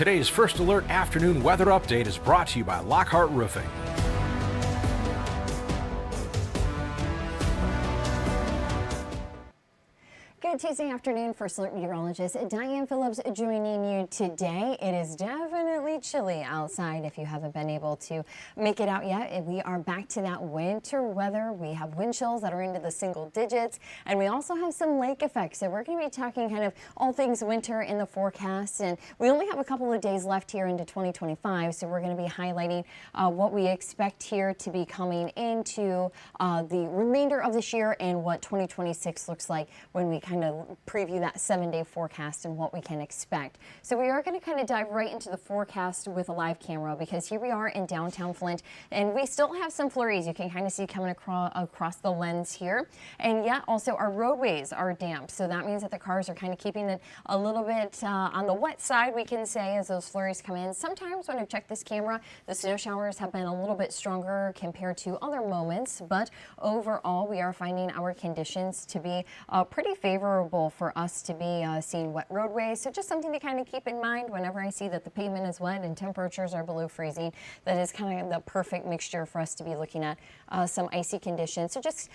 Today's First Alert afternoon weather update is brought to you by Lockhart Roofing. Good Tuesday afternoon, First Alert meteorologist Diane Phillips joining you today. It is definitely chilly outside if you haven't been able to make it out yet. We are back to that winter weather. We have wind chills that are into the single digits, and we also have some lake effects. So we're going to be talking kind of all things winter in the forecast, and we only have a couple of days left here into 2025, so we're going to be highlighting what we expect here to be coming into the remainder of this year and what 2026 looks like when we kind of preview that 7-day forecast and what we can expect. So we are going to kind of dive right into the forecast with a live camera, because here we are in downtown Flint and we still have some flurries you can kind of see coming across the lens here. And yet also our roadways are damp, so that means that the cars are kind of keeping it a little bit on the wet side, we can say, as those flurries come in. Sometimes when I've checked this camera, the snow showers have been a little bit stronger compared to other moments, but overall we are finding our conditions to be pretty favorable for us to be seeing wet roadways. So just something to kind of keep in mind whenever I see that the pavement is wet and temperatures are below freezing. That is kind of the perfect mixture for us to be looking at some icy conditions. So just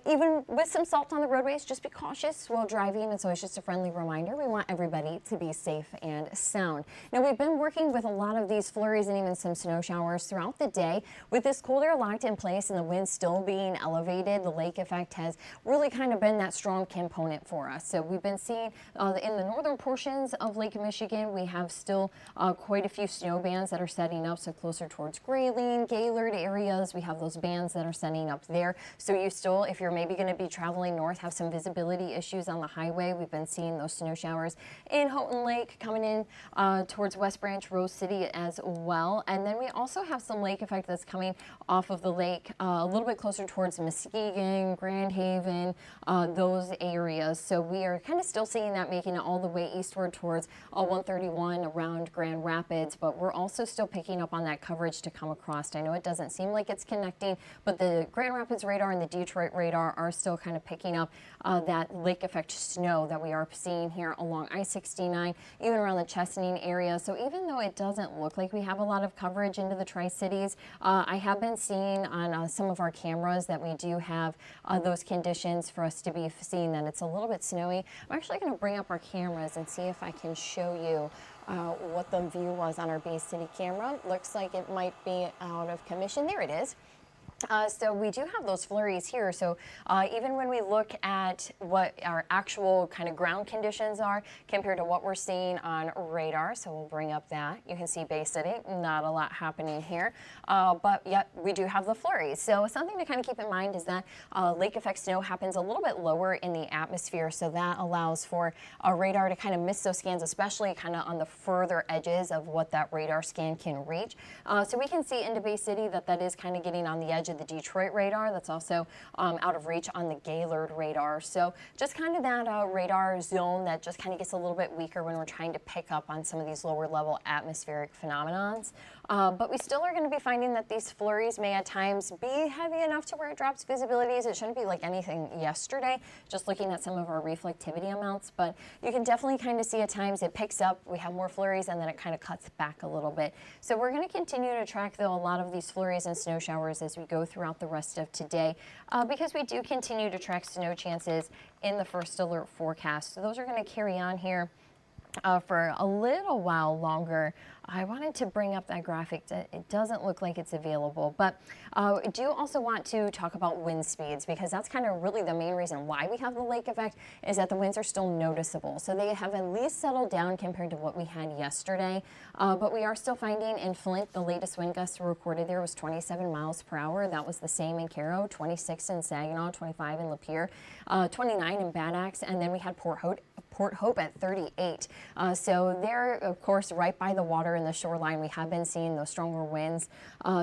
even with some salt on the roadways, just be cautious while driving. It's always just a friendly reminder. We want everybody to be safe and sound. Now, we've been working with a lot of these flurries and even some snow showers throughout the day. With this cold air locked in place and the wind still being elevated, the lake effect has really kind of been that strong component for us. So we've been seeing in the northern portions of Lake Michigan, we have still quite a few snow bands that are setting up. So closer towards Grayling, Gaylord areas, we have those bands that are setting up there. So you still, if you're maybe going to be traveling north, have some visibility issues on the highway. We've been seeing those snow showers in Houghton Lake coming in towards West Branch, Rose City as well. And then we also have some lake effect that's coming off of the lake a little bit closer towards Muskegon, Grand Haven, those areas. So we are kind of still seeing that making it all the way eastward towards 131 around Grand Rapids, but we're also still picking up on that coverage to come across. I know it doesn't seem like it's connecting, but the Grand Rapids radar and the Detroit radar are still kind of picking up that lake effect snow that we are seeing here along I-69, even around the Chesaning area. So even though it doesn't look like we have a lot of coverage into the Tri-Cities, I have been seeing on some of our cameras that we do have those conditions for us to be seeing that it's a little bit snowy. I'm actually going to bring up our cameras and see if I can show you what the view was on our Bay City camera. Looks like it might be out of commission. There it is. So we do have those flurries here. So even when we look at what our actual kind of ground conditions are compared to what we're seeing on radar, so we'll bring up that. You can see Bay City, not a lot happening here, but yet we do have the flurries. So something to kind of keep in mind is that lake effect snow happens a little bit lower in the atmosphere, so that allows for a radar to kind of miss those scans, especially kind of on the further edges of what that radar scan can reach. So we can see into Bay City that is kind of getting on the edge of the Detroit radar. That's also out of reach on the Gaylord radar. So just kind of that radar zone that just kind of gets a little bit weaker when we're trying to pick up on some of these lower level atmospheric phenomenons. But we still are going to be finding that these flurries may at times be heavy enough to where it drops visibilities. It shouldn't be like anything yesterday, just looking at some of our reflectivity amounts, but you can definitely kind of see at times it picks up, we have more flurries, and then it kind of cuts back a little bit. So we're going to continue to track, though, a lot of these flurries and snow showers as we go throughout the rest of today, because we do continue to track snow chances in the First Alert forecast. So those are going to carry on here for a little while longer. I wanted to bring up that graphic. It doesn't look like it's available, but I do also want to talk about wind speeds, because that's kind of really the main reason why we have the lake effect, is that the winds are still noticeable. So they have at least settled down compared to what we had yesterday, but we are still finding in Flint, the latest wind gusts recorded there was 27 miles per hour. That was the same in Cairo, 26 in Saginaw, 25 in Lapeer, 29 in Bad Axe, and then we had Port Hope at 38. So they're, of course, right by the water in the shoreline. We have been seeing those stronger winds.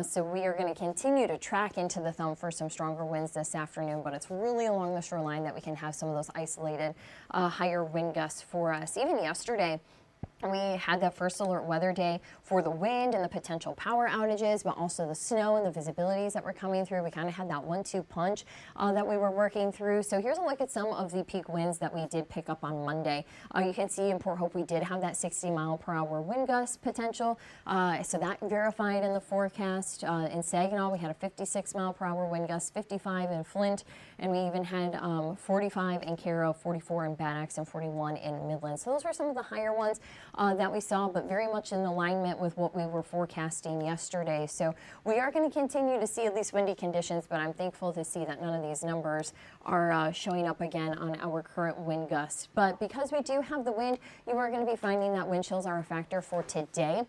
So we are going to continue to track into the thumb for some stronger winds this afternoon, but it's really along the shoreline that we can have some of those isolated higher wind gusts for us. Even yesterday, We had that first alert weather day for the wind and the potential power outages, but also the snow and the visibilities that were coming through. We kind of had that 1-2 punch that we were working through. So here's a look at some of the peak winds that we did pick up on Monday. You can see in Port Hope we did have that 60-mile-per-hour wind gust potential. So that verified in the forecast. In Saginaw, we had a 56-mile-per-hour wind gust, 55 in Flint, and we even had 45 in Caro, 44 in Bad Axe, and 41 in Midland. So those were some of the higher ones that we saw, but very much in alignment with what we were forecasting yesterday. So we are going to continue to see at least windy conditions, but I'm thankful to see that none of these numbers are showing up again on our current wind gusts. But because we do have the wind, you are going to be finding that wind chills are a factor for today.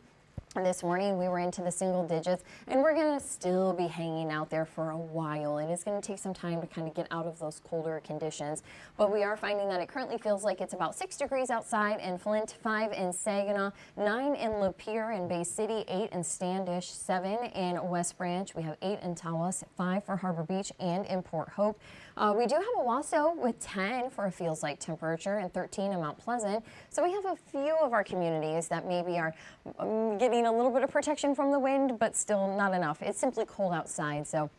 This morning we were into the single digits, and we're going to still be hanging out there for a while. It is going to take some time to kind of get out of those colder conditions, but we are finding that it currently feels like it's about 6 degrees outside in Flint, 5 in Saginaw, 9 in Lapeer and Bay City, 8 in Standish, 7 in West Branch. We have 8 in Tawas, 5 for Harbor Beach and in Port Hope. We do have Owasso with 10 for a feels like temperature and 13 in Mount Pleasant. So we have a few of our communities that maybe are getting a little bit of protection from the wind, but still not enough. It's simply cold outside. So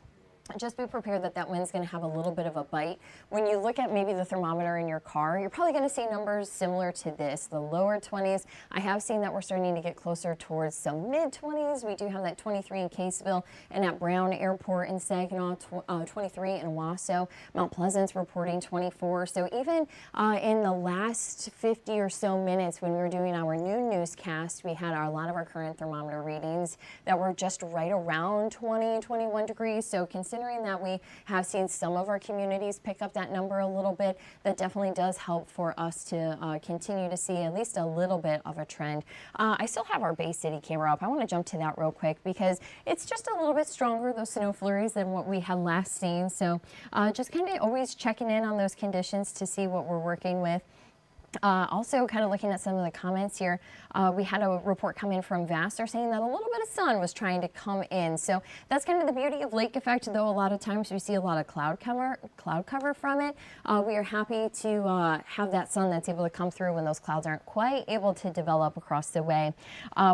just be prepared that that wind's going to have a little bit of a bite. When you look at maybe the thermometer in your car, you're probably going to see numbers similar to this, the lower 20s. I have seen that we're starting to get closer towards some mid-20s. We do have that 23 in Caseville and at Brown Airport in Saginaw, 23 in Owasso. Mount Pleasant's reporting 24. So even in the last 50 or so minutes when we were doing our noon newscast, we had a lot of our current thermometer readings that were just right around 20, 21 degrees. So considering that we have seen some of our communities pick up that number a little bit, that definitely does help for us to continue to see at least a little bit of a trend. I still have our Bay City camera up. I want to jump to that real quick because it's just a little bit stronger, those snow flurries, than what we had last seen. So just kind of always checking in on those conditions to see what we're working with. Also, kind of looking at some of the comments here, we had a report come in from Vassar saying that a little bit of sun was trying to come in. So that's kind of the beauty of lake effect, though a lot of times we see a lot of cloud cover from it. We are happy to have that sun that's able to come through when those clouds aren't quite able to develop across the way.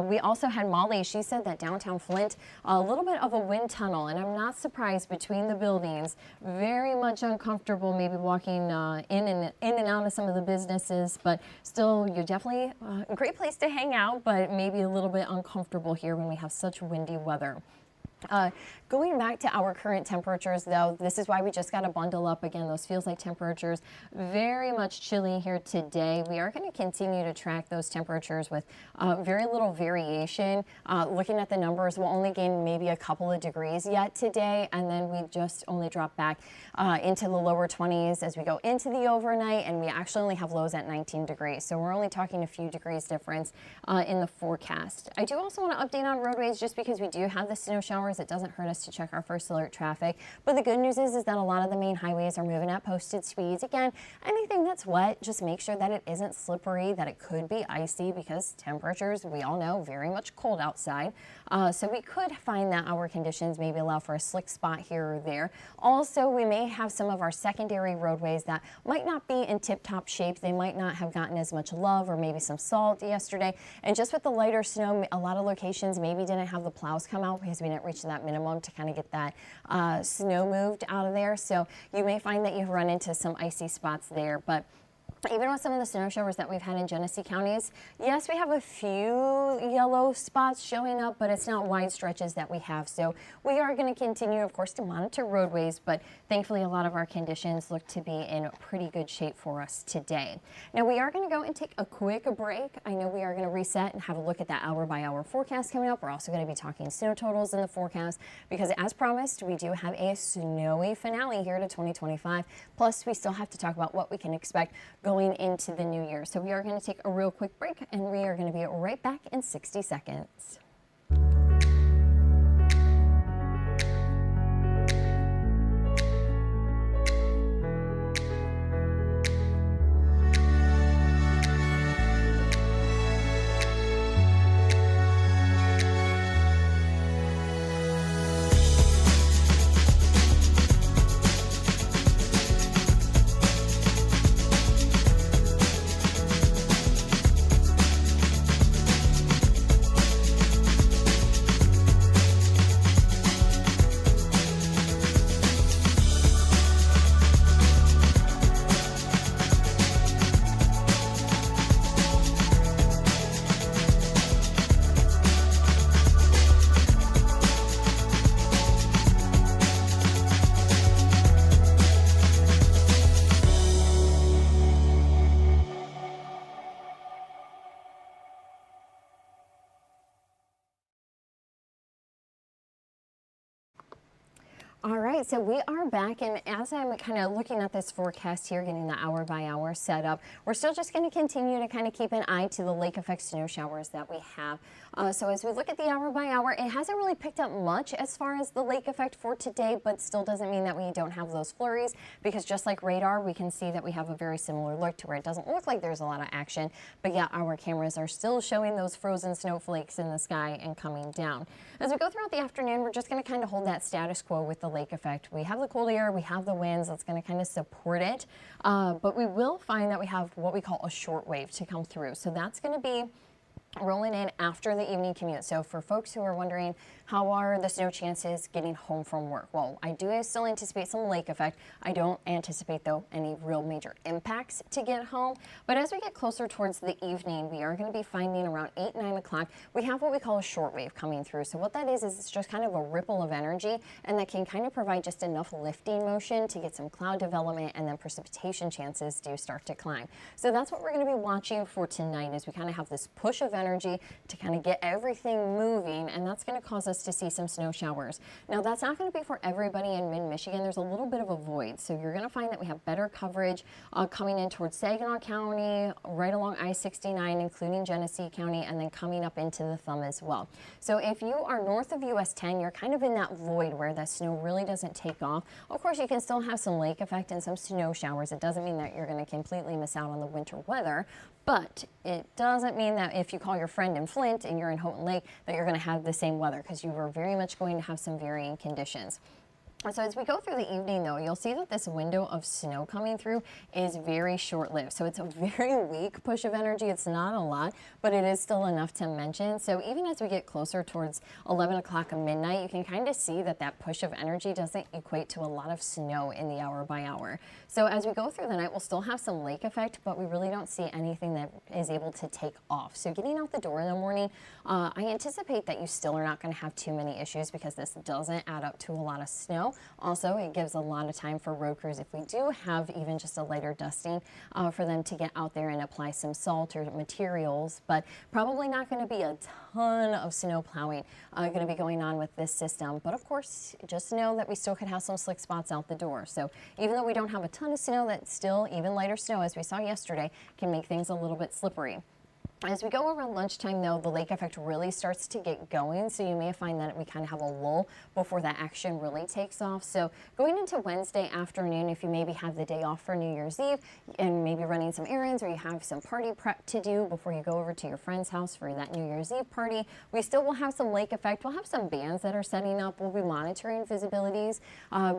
We also had Molly. She said that downtown Flint, a little bit of a wind tunnel, and I'm not surprised, between the buildings. Very much uncomfortable maybe walking in and out of some of the businesses. But still, you're definitely a great place to hang out, but maybe a little bit uncomfortable here when we have such windy weather. Going back to our current temperatures, though, this is why we just got to bundle up again. Those feels like temperatures, very much chilly here today. We are going to continue to track those temperatures with very little variation. Looking at the numbers, we'll only gain maybe a couple of degrees yet today, and then we just only drop back into the lower 20s as we go into the overnight, and we actually only have lows at 19 degrees. So we're only talking a few degrees difference in the forecast. I do also want to update on roadways just because we do have the snow showers. It doesn't hurt us to check our first alert traffic. But the good news is that a lot of the main highways are moving at posted speeds. Again, anything that's wet, just make sure that it isn't slippery, that it could be icy, because temperatures, we all know, very much cold outside. So we could find that our conditions maybe allow for a slick spot here or there. Also, we may have some of our secondary roadways that might not be in tip-top shape. They might not have gotten as much love or maybe some salt yesterday. And just with the lighter snow, a lot of locations maybe didn't have the plows come out because we didn't reach that minimum to kind of get that snow moved out of there. So you may find that you've run into some icy spots there. But even with some of the snow showers that we've had in Genesee counties, yes, we have a few yellow spots showing up, but it's not wide stretches that we have. So we are going to continue, of course, to monitor roadways, but thankfully a lot of our conditions look to be in pretty good shape for us today. Now we are going to go and take a quick break. I know we are going to reset and have a look at that hour-by-hour forecast coming up. We're also going to be talking snow totals in the forecast because, as promised, we do have a snowy finale here to 2025. Plus, we still have to talk about what we can expect going into the new year. So we are going to take a real quick break, and we are going to be right back in 60 seconds. All right, so we are back, and as I'm kind of looking at this forecast here, getting the hour by hour set up, we're still just going to continue to kind of keep an eye to the lake effect snow showers that we have. So as we look at the hour by hour, it hasn't really picked up much as far as the lake effect for today, but still doesn't mean that we don't have those flurries, because just like radar, we can see that we have a very similar look to where it doesn't look like there's a lot of action, but yeah, our cameras are still showing those frozen snowflakes in the sky and coming down. As we go throughout the afternoon, we're just going to kind of hold that status quo with the lake effect. We have the cold air, we have the winds that's going to kind of support it, but we will find that we have what we call a short wave to come through. So that's going to be rolling in after the evening commute. So for folks who are wondering, how are the snow chances getting home from work? Well, I do still anticipate some lake effect. I don't anticipate, though, any real major impacts to get home. But as we get closer towards the evening, we are going to be finding around 8, 9 o'clock, we have what we call a short wave coming through. So what that is it's just kind of a ripple of energy, and that can kind of provide just enough lifting motion to get some cloud development, and then precipitation chances do start to climb. So that's what we're going to be watching for tonight, is we kind of have this push of energy to kind of get everything moving, and that's going to cause us to see some snow showers. Now, that's not going to be for everybody in mid-Michigan. There's a little bit of a void, so you're going to find that we have better coverage coming in towards Saginaw County, right along I-69, including Genesee County, and then coming up into the thumb as well. So if you are north of US 10, you're kind of in that void where the snow really doesn't take off. Of course, you can still have some lake effect and some snow showers. It doesn't mean that you're going to completely miss out on the winter weather, but it doesn't mean that if you call your friend in Flint and you're in Houghton Lake that you're going to have the same weather, because you are very much going to have some varying conditions. So as we go through the evening, though, you'll see that this window of snow coming through is very short-lived. So it's a very weak push of energy. It's not a lot, but it is still enough to mention. So even as we get closer towards 11 o'clock or midnight, you can kind of see that that push of energy doesn't equate to a lot of snow in the hour by hour. So as we go through the night, we'll still have some lake effect, but we really don't see anything that is able to take off. So getting out the door in the morning, I anticipate that you still are not going to have too many issues, because this doesn't add up to a lot of snow. Also, it gives a lot of time for road crews, if we do have even just a lighter dusting, for them to get out there and apply some salt or materials, but probably not going to be a ton of snow plowing going to be going on with this system. But of course, just know that we still could have some slick spots out the door. So even though we don't have a ton of snow, that still, even lighter snow, as we saw yesterday, can make things a little bit slippery. As we go around lunchtime, though, the lake effect really starts to get going, so you may find that we kind of have a lull before that action really takes off. So going into Wednesday afternoon, if you maybe have the day off for New Year's Eve and maybe running some errands, or you have some party prep to do before you go over to your friend's house for that New Year's Eve party, we still will have some lake effect. We'll have some bands that are setting up. We'll be monitoring visibilities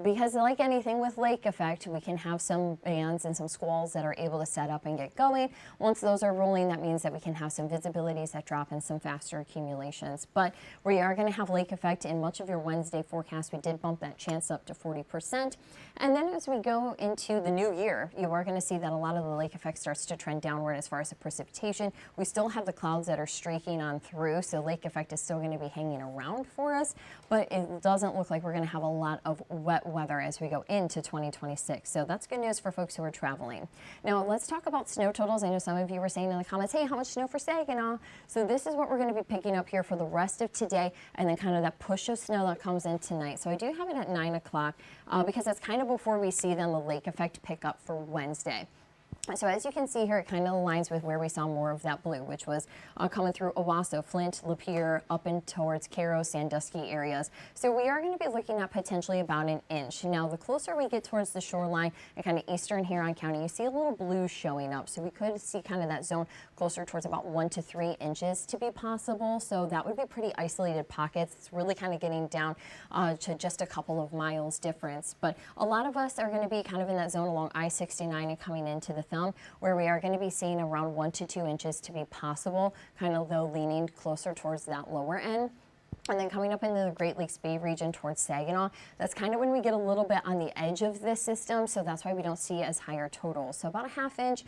because, like anything with lake effect, we can have some bands and some squalls that are able to set up and get going. Once those are rolling, that means that we can have some visibilities that drop and some faster accumulations. But we are going to have lake effect in much of your Wednesday forecast. We did bump that chance up to 40%. And then as we go into the new year, you are going to see that a lot of the lake effect starts to trend downward as far as the precipitation. We still have the clouds that are streaking on through, so lake effect is still going to be hanging around for us, but it doesn't look like we're going to have a lot of wet weather as we go into 2026. So that's good news for folks who are traveling. Now let's talk about snow totals. I know some of you were saying in the comments, hey, how much snow for Saginaw? So this is what we're going to be picking up here for the rest of today, and then kind of that push of snow that comes in tonight. So I do have it at 9 o'clock because that's kind of before we see then the lake effect pick up for Wednesday. So as you can see here, it kind of aligns with where we saw more of that blue, which was coming through Owasso, Flint, Lapeer, up and towards Cairo, Sandusky areas. So we are going to be looking at potentially about an inch. Now, the closer we get towards the shoreline and kind of eastern Huron County, you see a little blue showing up. So we could see kind of that zone closer towards about 1 to 3 inches to be possible. So that would be pretty isolated pockets. It's really kind of getting down to just a couple of miles difference. But a lot of us are going to be kind of in that zone along I-69 and coming into the thumb, where we are going to be seeing around 1 to 2 inches to be possible, kind of though leaning closer towards that lower end. And then coming up into the Great Lakes Bay region towards Saginaw, that's kind of when we get a little bit on the edge of this system, so that's why we don't see as higher totals. So about a ½ inch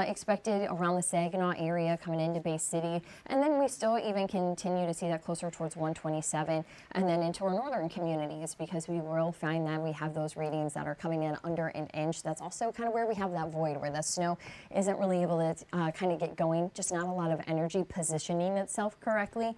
expected around the Saginaw area coming into Bay City, and then we still even continue to see that closer towards 127 and then into our northern communities, because we will find that we have those readings that are coming in under an inch. That's also kind of where we have that void where the snow isn't really able to kind of get going, just not a lot of energy positioning itself correctly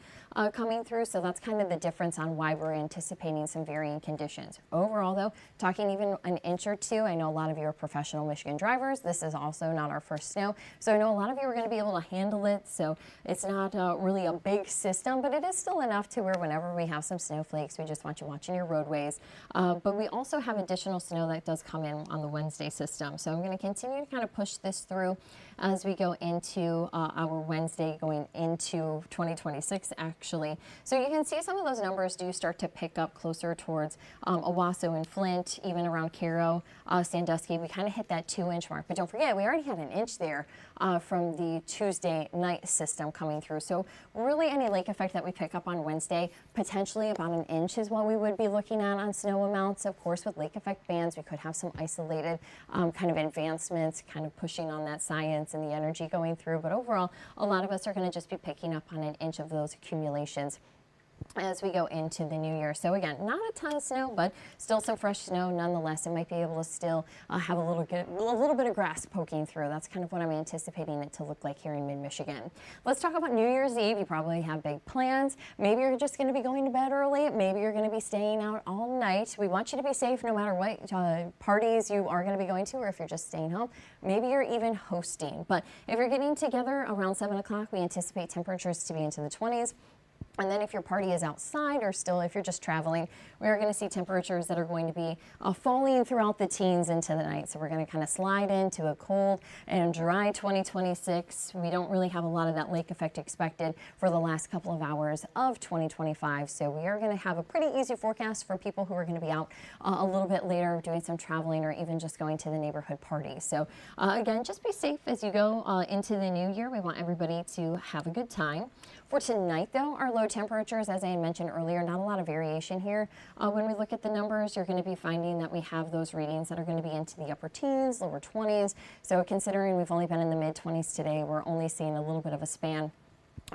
coming through. So that's kind kind of the difference on why we're anticipating some varying conditions. Overall, though, talking even an inch or two, I know a lot of you are professional Michigan drivers. This is also not our first snow, so I know a lot of you are going to be able to handle it. So it's not really a big system, but it is still enough to where whenever we have some snowflakes, we just want you watching your roadways. But we also have additional snow that does come in on the Wednesday system. So I'm going to continue to kind of push this through as we go into our Wednesday going into 2026 actually. So you can see some of those numbers do start to pick up closer towards Owasso and Flint, even around Cairo, Sandusky. We kind of hit that 2-inch mark, but don't forget we already had an inch there from the Tuesday night system coming through. So really any lake effect that we pick up on Wednesday, potentially about an inch is what we would be looking at on snow amounts. Of course, with lake effect bands, we could have some isolated kind of advancements, kind of pushing on that science and the energy going through. But overall, a lot of us are going to just be picking up on an inch of those accumulations as we go into the new year. So again, not a ton of snow, but still some fresh snow nonetheless. It might be able to still have a little bit of grass poking through. That's kind of what I'm anticipating it to look like here in mid-Michigan. Let's talk about New Year's Eve. You probably have big plans. Maybe you're just going to be going to bed early. Maybe you're going to be staying out all night. We want you to be safe no matter what parties you are going to be going to, or if you're just staying home. Maybe you're even hosting. But if you're getting together around 7 o'clock, we anticipate temperatures to be into the 20s. And then if your party is outside or still if you're just traveling, we are going to see temperatures that are going to be falling throughout the teens into the night. So we're going to kind of slide into a cold and dry 2026. We don't really have a lot of that lake effect expected for the last couple of hours of 2025. So we are going to have a pretty easy forecast for people who are going to be out a little bit later doing some traveling or even just going to the neighborhood party. So again, just be safe as you go into the new year. We want everybody to have a good time. For tonight, though, our low temperatures, as I mentioned earlier, not a lot of variation here. When we look at the numbers, you're going to be finding that we have those readings that are going to be into the upper teens, lower 20s. So considering we've only been in the mid-20s today, we're only seeing a little bit of a span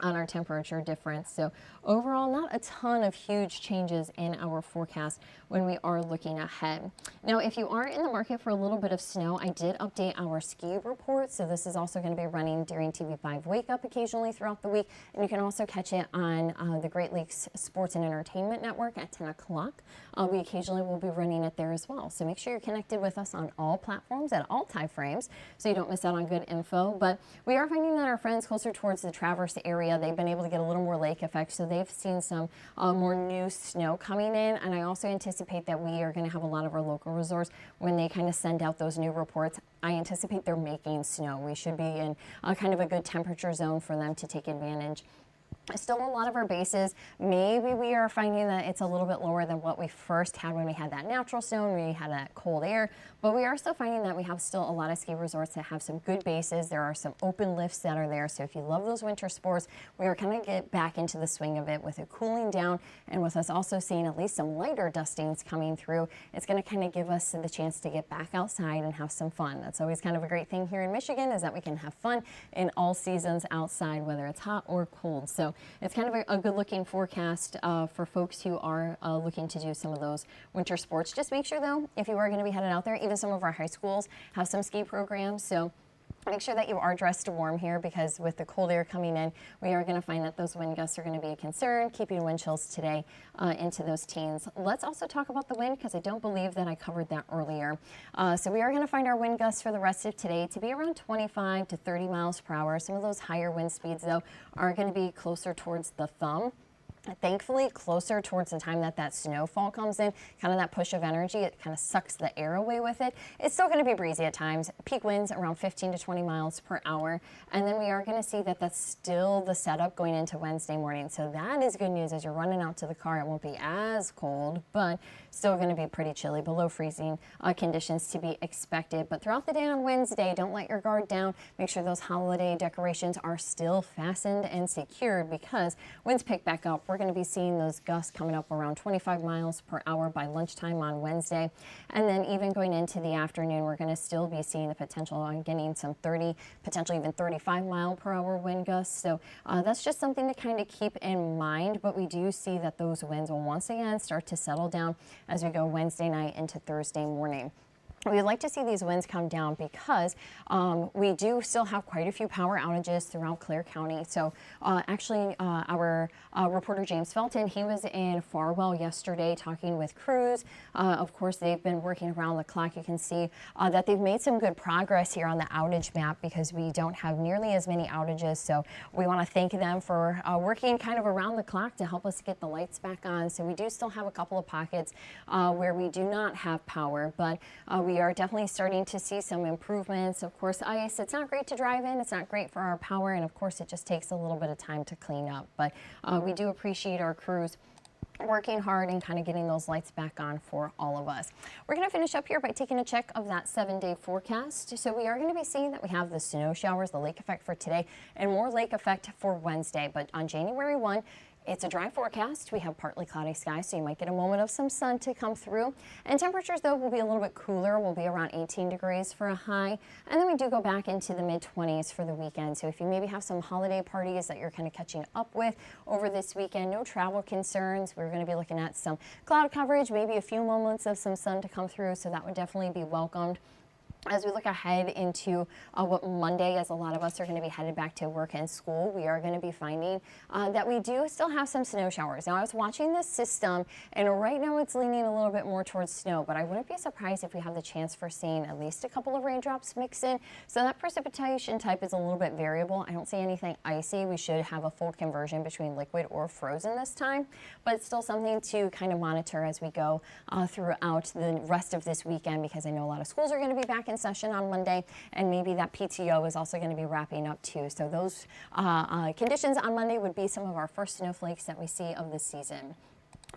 on our temperature difference. So overall, not a ton of huge changes in our forecast when we are looking ahead. Now, if you are in the market for a little bit of snow, I did update our ski report. So this is also going to be running during TV5 Wake Up occasionally throughout the week. And you can also catch it on the Great Lakes Sports and Entertainment Network at 10 o'clock. We occasionally will be running it there as well. So make sure you're connected with us on all platforms at all time frames so you don't miss out on good info. But we are finding that our friends closer towards the Traverse area, they've been able to get a little more lake effect, so they've seen some more new snow coming in. And I also anticipate that we are going to have a lot of our local resorts, when they kind of send out those new reports, I anticipate they're making snow. We should be in kind of a good temperature zone for them to take advantage. Still a lot of our bases, maybe we are finding that it's a little bit lower than what we first had when we had that natural snow and we had that cold air, but we are still finding that we have still a lot of ski resorts that have some good bases. There are some open lifts that are there, so if you love those winter sports, we are kind of get back into the swing of it with it cooling down, and with us also seeing at least some lighter dustings coming through. It's going to kind of give us the chance to get back outside and have some fun. That's always kind of a great thing here in Michigan, is that we can have fun in all seasons outside, whether it's hot or cold. So it's kind of a good looking forecast for folks who are looking to do some of those winter sports. Just make sure though, if you are going to be headed out there, even some of our high schools have some ski programs. So make sure that you are dressed warm here, because with the cold air coming in, we are going to find that those wind gusts are going to be a concern, keeping wind chills today into those teens. Let's also talk about the wind, because I don't believe that I covered that earlier. So we are going to find our wind gusts for the rest of today to be around 25 to 30 miles per hour. Some of those higher wind speeds, though, are going to be closer towards the thumb. Thankfully, closer towards the time that snowfall comes in, kind of that push of energy, it kind of sucks the air away with it. It's still going to be breezy at times. Peak winds around 15 to 20 miles per hour. And then we are going to see that that's still the setup going into Wednesday morning. So that is good news. As you're running out to the car, it won't be as cold, but still going to be pretty chilly, below freezing conditions to be expected. But throughout the day on Wednesday, don't let your guard down. Make sure those holiday decorations are still fastened and secured, because winds pick back up. We're going to be seeing those gusts coming up around 25 miles per hour by lunchtime on Wednesday. And then even going into the afternoon, we're going to still be seeing the potential on getting some 30, potentially even 35 mile per hour wind gusts. So that's just something to kind of keep in mind. But we do see that those winds will once again start to settle down as we go Wednesday night into Thursday morning. We'd like to see these winds come down because we do still have quite a few power outages throughout Clare County. So actually our reporter James Felton, he was in Farwell yesterday talking with crews. Of course, they've been working around the clock. You can see that they've made some good progress here on the outage map because we don't have nearly as many outages. So we want to thank them for working kind of around the clock to help us get the lights back on. So we do still have a couple of pockets where we do not have power, but we are definitely starting to see some improvements. Of course, ice, it's not great to drive in. It's not great for our power. And of course, it just takes a little bit of time to clean up. But we do appreciate our crews working hard and kind of getting those lights back on for all of us. We're going to finish up here by taking a check of that 7-day forecast. So we are going to be seeing that we have the snow showers, the lake effect for today, and more lake effect for Wednesday. But on January 1, it's a dry forecast. We have partly cloudy skies, so you might get a moment of some sun to come through. And temperatures, though, will be a little bit cooler. We'll be around 18 degrees for a high. And then we do go back into the mid-20s for the weekend. So if you maybe have some holiday parties that you're kind of catching up with over this weekend, no travel concerns. We're going to be looking at some cloud coverage, maybe a few moments of some sun to come through. So that would definitely be welcomed. As we look ahead into what Monday, as a lot of us are going to be headed back to work and school, we are going to be finding that we do still have some snow showers. Now, I was watching this system, and right now it's leaning a little bit more towards snow, but I wouldn't be surprised if we have the chance for seeing at least a couple of raindrops mix in. So that precipitation type is a little bit variable. I don't see anything icy. We should have a full conversion between liquid or frozen this time, but it's still something to kind of monitor as we go throughout the rest of this weekend, because I know a lot of schools are going to be back in session on Monday, and maybe that PTO is also going to be wrapping up too. So those conditions on Monday would be some of our first snowflakes that we see of the season.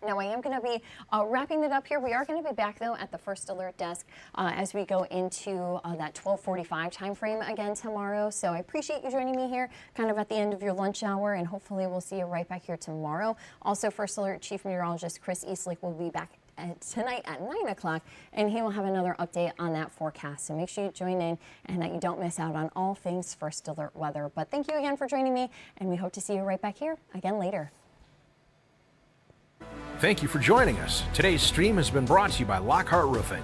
Now, I am going to be wrapping it up here. We are going to be back, though, at the First Alert desk as we go into that 12:45 time frame again tomorrow. So I appreciate you joining me here kind of at the end of your lunch hour, and hopefully we'll see you right back here tomorrow. Also, First Alert Chief Meteorologist Chris Eastlick will be back tonight at 9 o'clock, and he will have another update on that forecast. So make sure you join in and that you don't miss out on all things First Alert weather. But thank you again for joining me, and we hope to see you right back here again later. Thank you for joining us. Today's stream has been brought to you by Lockhart Roofing.